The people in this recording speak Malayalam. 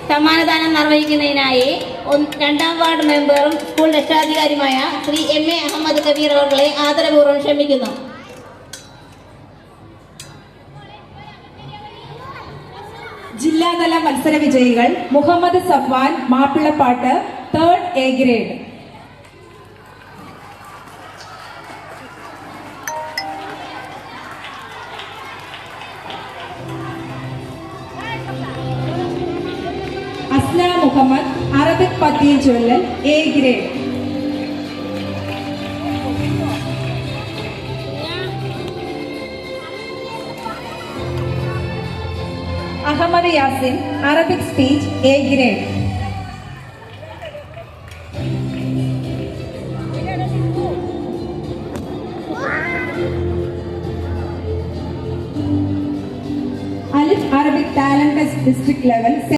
സമ്മാനദാനം നിർവഹിക്കുന്നതിനായി 2ാം വാർഡ് മെമ്പറും സ്കൂൾ രക്ഷാധികാരിയുമായ ശ്രീ MA അഹമ്മദ് കബീർ അവരെ ആദരപൂർവ്വം ക്ഷണിക്കുന്നു. ജില്ലാതല മത്സര വിജയികൾ Muhammad Safwan Mappilappattu 3rd A grade, Asna Muhammad Arabic പദ്യം ചൊല്ലൽ A grade, Ahmed Yasin Arabic speech A grade, Alif Arabic talent test district level